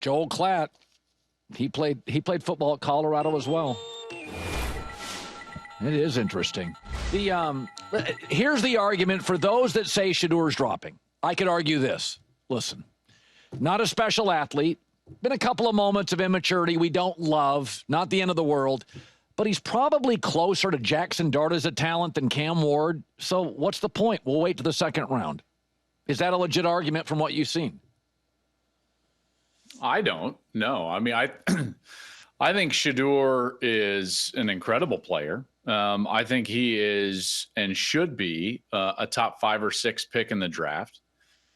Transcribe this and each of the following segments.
Joel Klatt, he played football at Colorado as well. It is interesting. Here's the argument for those that say Shedeur's dropping. I could argue this. Listen, not a special athlete. Been a couple of moments of immaturity we don't love. Not the end of the world. But he's probably closer to Jackson Dart as a talent than Cam Ward. So what's the point? We'll wait to the second round. Is that a legit argument from what you've seen? I don't know. I mean, I think Shedeur is an incredible player. I think he is and should be a top 5 or 6 pick in the draft.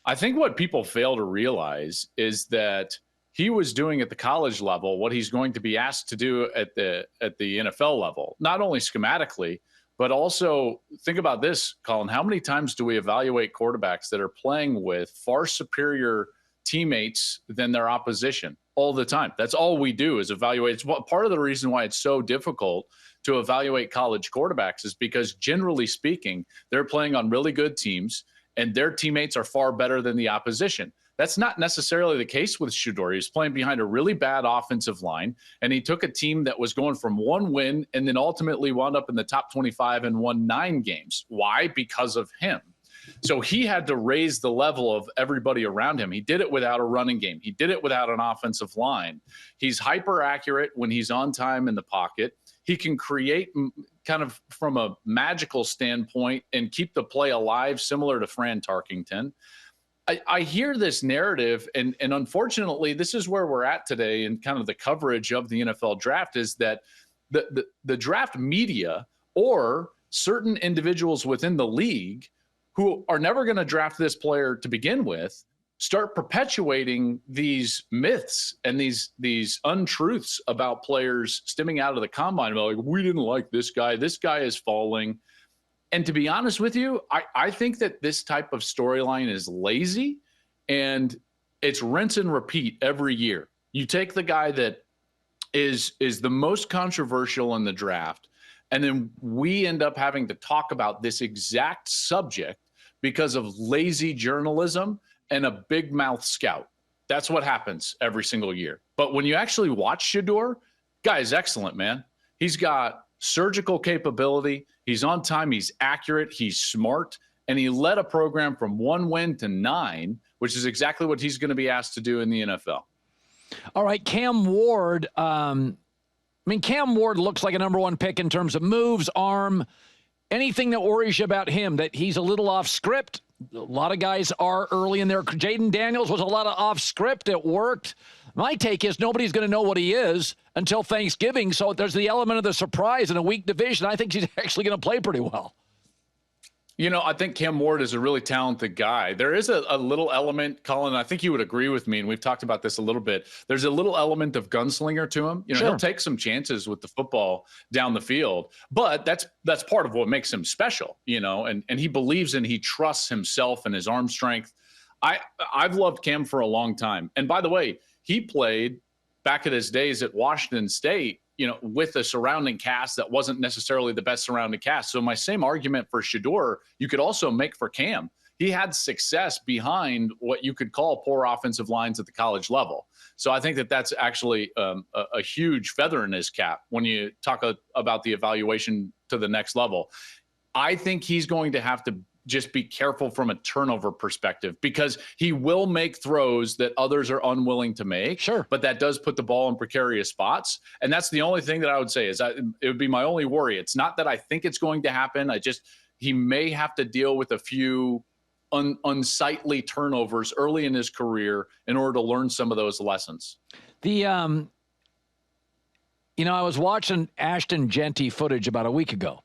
I think what people fail to realize is that he was doing at the college level what he's going to be asked to do at the NFL level, not only schematically, but also think about this, Colin. How many times do we evaluate quarterbacks that are playing with far superior teammates than their opposition? All the time. That's all we do is evaluate. It's part of the reason why it's so difficult to evaluate college quarterbacks is because generally speaking, they're playing on really good teams and their teammates are far better than the opposition. That's not necessarily the case with Shedeur. He was playing behind a really bad offensive line, and he took a team that was going from 1 win and then ultimately wound up in the top 25 and won 9 games. Why? Because of him. So he had to raise the level of everybody around him. He did it without a running game. He did it without an offensive line. He's hyper accurate when he's on time in the pocket. He can create kind of from a magical standpoint and keep the play alive, similar to Fran Tarkington. I hear this narrative, and unfortunately, this is where we're at today in kind of the coverage of the NFL draft, is that the draft media or certain individuals within the league who are never going to draft this player to begin with start perpetuating these myths and these untruths about players stemming out of the combine about, like, we didn't like this guy is falling. And to be honest with you, I think that this type of storyline is lazy and it's rinse and repeat every year. You take the guy that is the most controversial in the draft, and then we end up having to talk about this exact subject because of lazy journalism and a big mouth scout. That's what happens every single year. But when you actually watch Shedeur, guy is excellent, man. He's got surgical capability. He's on time. He's accurate. He's smart. And he led a program from 1 win to 9, which is exactly what he's going to be asked to do in the NFL. All right, Cam Ward. Cam Ward looks like a number 1 pick in terms of moves, arm. Anything that worries you about him, that he's a little off script? A lot of guys are early in their. Jaden Daniels was a lot of off script. It worked. My take is nobody's going to know what he is until Thanksgiving. So there's the element of the surprise in a weak division. I think he's actually going to play pretty well. You know, I think Cam Ward is a really talented guy. There is a little element, Colin, I think you would agree with me, and we've talked about this a little bit. There's a little element of gunslinger to him. You know, sure. He'll take some chances with the football down the field, but that's part of what makes him special, you know, and he believes and he trusts himself and his arm strength. I've loved Cam for a long time. And by the way, he played back in his days at Washington State, you know, with a surrounding cast that wasn't necessarily the best surrounding cast. So my same argument for Shedeur, you could also make for Cam. He had success behind what you could call poor offensive lines at the college level. So I think that that's actually a huge feather in his cap when you talk about the evaluation to the next level. I think he's going to have to just be careful from a turnover perspective because he will make throws that others are unwilling to make. Sure. But that does put the ball in precarious spots. And that's the only thing that I would say is it would be my only worry. It's not that I think it's going to happen. He may have to deal with a few unsightly turnovers early in his career in order to learn some of those lessons. I was watching Ashton Jeanty footage about a week ago.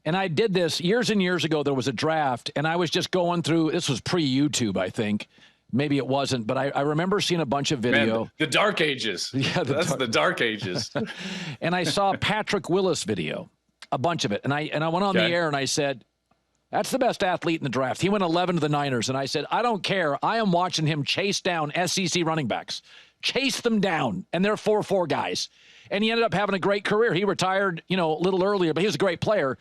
And I did this years and years ago. There was a draft, and I was just going through. This was pre-YouTube, I think. Maybe it wasn't, but I remember seeing a bunch of video. Man, the dark ages. Yeah, that's the dark ages. And I saw Patrick Willis video, a bunch of it. And I went on the air and I said, that's the best athlete in the draft. He went 11 to the Niners. And I said, I don't care. I am watching him chase down SEC running backs. Chase them down. And they're 4-4 guys. And he ended up having a great career. He retired, a little earlier, but he was a great player.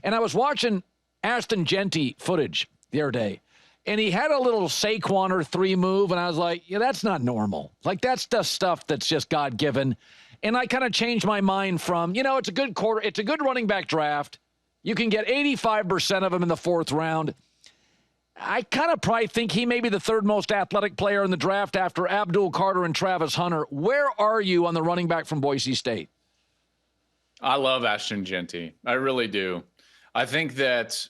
And I was watching Ashton Jeanty footage the other day. and he had a little Saquon or 3 move, and I was like, yeah, that's not normal. Like, that's the stuff that's just God-given. And I kind of changed my mind from, it's a good running back draft. You can get 85% of them in the 4th round. I kind of probably think he may be the 3rd most athletic player in the draft after Abdul Carter and Travis Hunter. Where are you on the running back from Boise State? I love Ashton Jeanty. I really do. I think that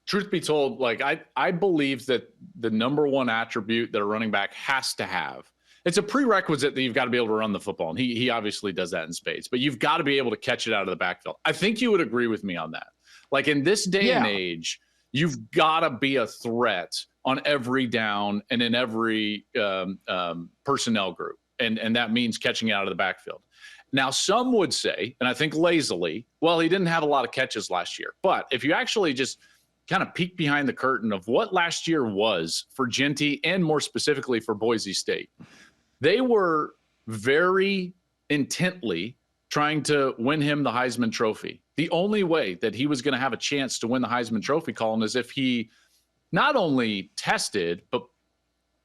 truth be told, like I believe that the number one attribute that a running back has to have, it's a prerequisite that you've got to be able to run the football. And he obviously does that in spades, but you've got to be able to catch it out of the backfield. I think you would agree with me on that. Like in this day and age, you've got to be a threat on every down and in every personnel group. And that means catching it out of the backfield. Now, some would say, and I think lazily, well, he didn't have a lot of catches last year. But if you actually just kind of peek behind the curtain of what last year was for Jeanty and more specifically for Boise State, they were very intently trying to win him the Heisman Trophy. The only way that he was going to have a chance to win the Heisman Trophy, Colin, is if he not only tested, but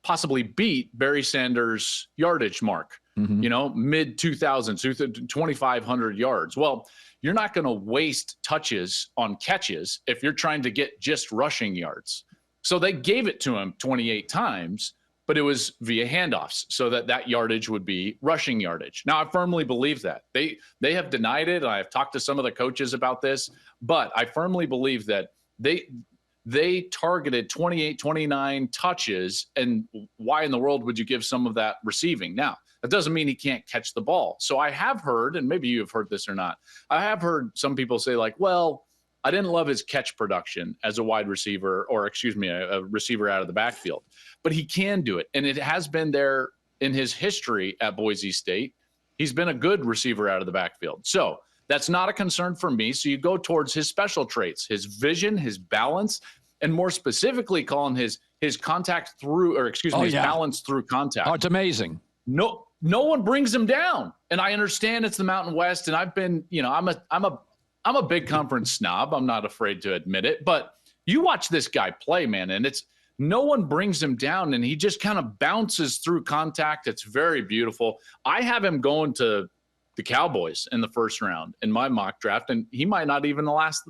possibly beat Barry Sanders' yardage mark, mid 2000s, 2,500 yards. Well, you're not going to waste touches on catches if you're trying to get just rushing yards. So they gave it to him 28 times, but it was via handoffs so that yardage would be rushing yardage. Now, I firmly believe that. They have denied it. I've talked to some of the coaches about this, but I firmly believe that they targeted 28, 29 touches, and why in the world would you give some of that receiving? Now, that doesn't mean he can't catch the ball. So I have heard, and maybe you have heard this or not, I have heard some people say like, well, I didn't love his catch production as a wide receiver, or a receiver out of the backfield, but he can do it. And it has been there in his history at Boise State. He's been a good receiver out of the backfield. So that's not a concern for me. So you go towards his special traits, his vision, his balance, and more specifically, Colin, his contact through, or excuse me, his balance through contact. Oh, it's amazing. No one brings him down. And I understand it's the Mountain West, and I've been, I'm a big conference snob. I'm not afraid to admit it. But you watch this guy play, man, and it's no one brings him down, and he just kind of bounces through contact. It's very beautiful. I have him going to the Cowboys in the 1st round in my mock draft, and he might not even last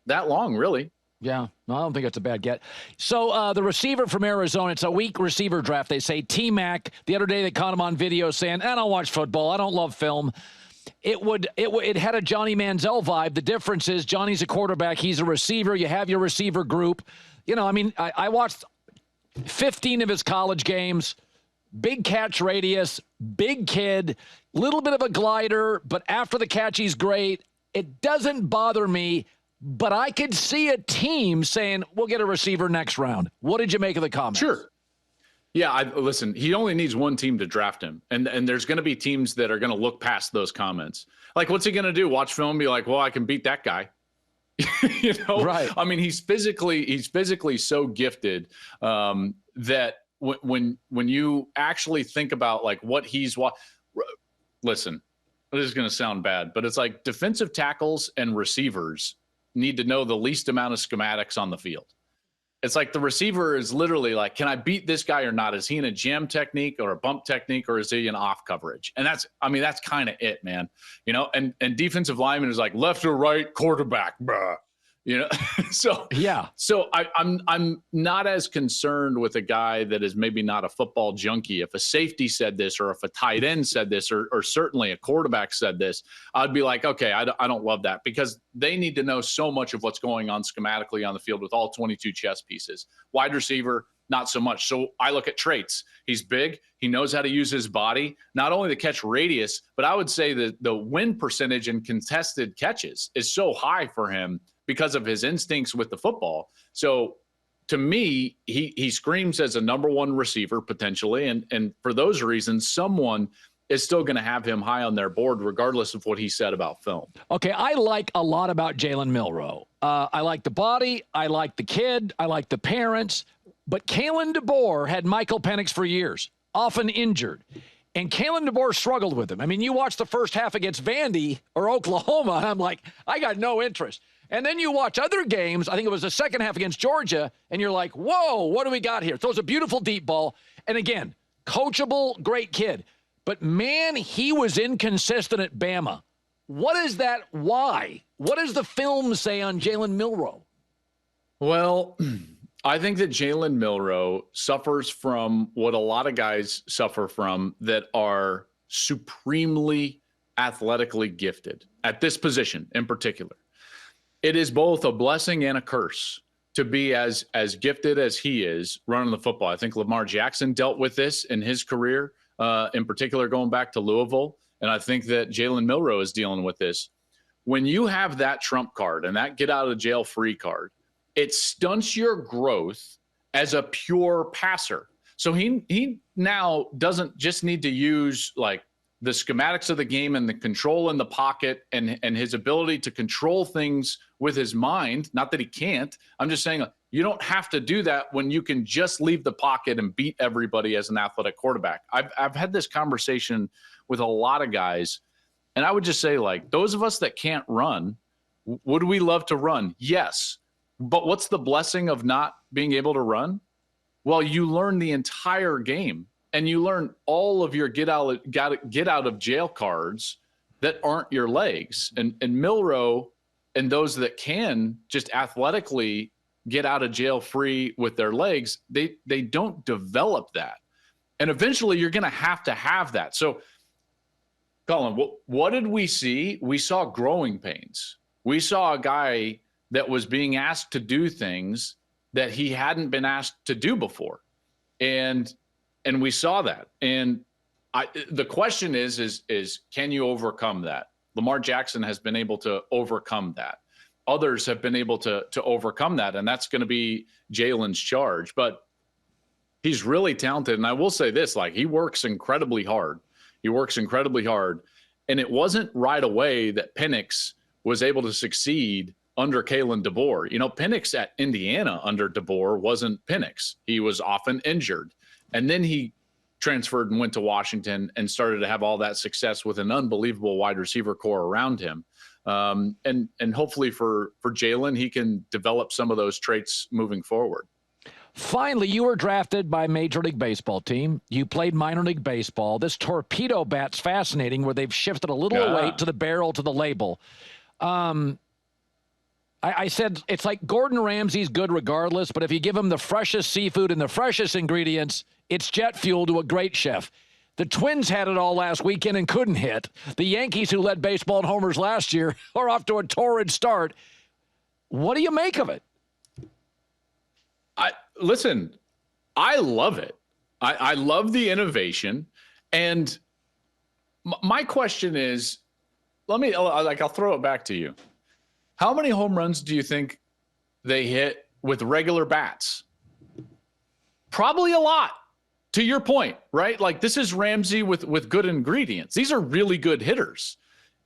that long, really. Yeah, no, I don't think it's a bad get. So the receiver from Arizona, it's a weak receiver draft. They say T-Mac. The other day they caught him on video saying, I don't watch football. I don't love film. It had a Johnny Manziel vibe. The difference is Johnny's a quarterback. He's a receiver. You have your receiver group. I watched 15 of his college games. Big catch radius, big kid, little bit of a glider, but after the catch, he's great. It doesn't bother me. But I could see a team saying, we'll get a receiver next round. What did you make of the comments? Sure. Yeah, listen, he only needs one team to draft him. And there's going to be teams that are going to look past those comments. Like, what's he going to do? Watch film and be like, well, I can beat that guy. Right. I mean, he's physically so gifted that when you actually think about like what listen, this is going to sound bad, but it's like defensive tackles and receivers need to know the least amount of schematics on the field. It's like the receiver is literally like, can I beat this guy or not? Is he in a jam technique or a bump technique, or is he in off coverage? And that's kind of it, man. And defensive lineman is like left or right quarterback, bruh. So I'm not as concerned with a guy that is maybe not a football junkie. If a safety said this, or if a tight end said this, or certainly a quarterback said this, I'd be like, okay, I don't love that, because they need to know so much of what's going on schematically on the field with all 22 chess pieces. Wide receiver, not so much. So I look at traits. He's big. He knows how to use his body, not only the catch radius, but I would say that the win percentage in contested catches is so high for him because of his instincts with the football. So to me, he screams as a number one receiver potentially. And for those reasons, someone is still going to have him high on their board, regardless of what he said about film. Okay, I like a lot about Jalen Milroe. I like the body. I like the kid. I like the parents. But Kalen DeBoer had Michael Penix for years, often injured. And Kalen DeBoer struggled with him. I mean, you watch the first half against Vandy or Oklahoma, and I'm like, I got no interest. And then you watch other games, I think it was the second half against Georgia, and you're like, whoa, what do we got here? Throws a beautiful deep ball. And again, coachable, great kid. But man, he was inconsistent at Bama. What is that? Why? What does the film say on Jalen Milroe? Well, I think that Jalen Milroe suffers from what a lot of guys suffer from that are supremely athletically gifted at this position in particular. It is both a blessing and a curse to be as gifted as he is running the football. I think Lamar Jackson dealt with this in his career, in particular going back to Louisville. And I think that Jalen Milroe is dealing with this. When you have that trump card and that get out of jail free card, it stunts your growth as a pure passer. So he now doesn't just need to use like the schematics of the game and the control in the pocket and his ability to control things with his mind. Not that he can't. I'm just saying you don't have to do that when you can just leave the pocket and beat everybody as an athletic quarterback. I've had this conversation with a lot of guys, and I would just say, like, those of us that can't run, would we love to run? Yes. But what's the blessing of not being able to run? Well, you learn the entire game. And you learn all of your get out of jail cards that aren't your legs. And Milroe and those that can just athletically get out of jail free with their legs, they don't develop that. And eventually you're going to have that. So, Colin, what did we see? We saw growing pains. We saw a guy that was being asked to do things that he hadn't been asked to do before. And we saw that. And the question is can you overcome that? Lamar Jackson has been able to overcome that. Others have been able to overcome that. And that's going to be Jalen's charge. But he's really talented. And I will say this, like, he works incredibly hard. And it wasn't right away that Penix was able to succeed under Kalen DeBoer. You know, Penix at Indiana under DeBoer wasn't Penix. He was often injured. And then he transferred and went to Washington and started to have all that success with an unbelievable wide receiver core around him. And hopefully for Jalen, he can develop some of those traits moving forward. Finally, you were drafted by a Major League Baseball team. You played minor league baseball. This torpedo bat's fascinating, where they've shifted a little weight to the barrel, to the label. I said it's like Gordon Ramsay's good regardless, but if you give him the freshest seafood and the freshest ingredients, it's jet fuel to a great chef. The Twins had it all last weekend and couldn't hit. The Yankees, who led baseball in homers last year, are off to a torrid start. What do you make of it? Listen, I love it. I love the innovation. And my question is, I'll throw it back to you. How many home runs do you think they hit with regular bats? Probably a lot, to your point, right? Like, this is Ramsey with good ingredients. These are really good hitters.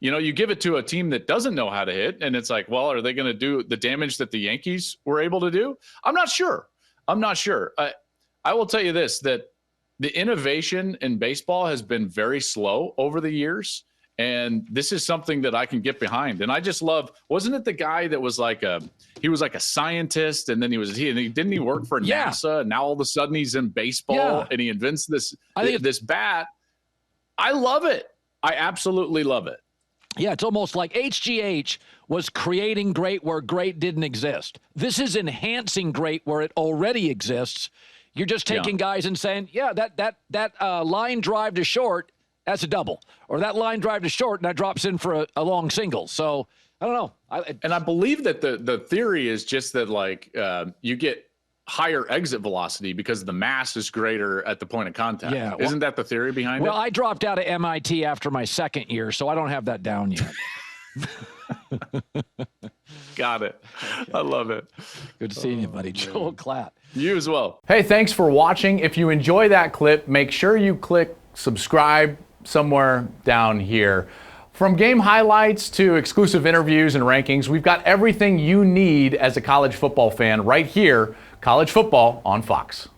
You know, you give it to a team that doesn't know how to hit, and it's like, well, are they going to do the damage that the Yankees were able to do? I'm not sure. I will tell you this, that the innovation in baseball has been very slow over the years. And this is something that I can get behind. And I just love, wasn't it the guy that was like he was like a scientist, and then didn't he work for NASA? And now all of a sudden he's in baseball and he invents this bat. I love it. I absolutely love it. Yeah, it's almost like HGH was creating great where great didn't exist. This is enhancing great where it already exists. You're just taking guys and saying, that line drive to short, that's a double. Or that line drive to short, and that drops in for a long single. So, I don't know. I believe that the theory is just that, like, you get higher exit velocity because the mass is greater at the point of contact. Yeah, isn't that the theory behind it? Well, I dropped out of MIT after my second year, so I don't have that down yet. Got it. I love it. Good to see you, buddy. Joel Klatt. You as well. Hey, thanks for watching. If you enjoy that clip, make sure you click subscribe somewhere down here. From game highlights to exclusive interviews and rankings, we've got everything you need as a college football fan right here. College football on Fox.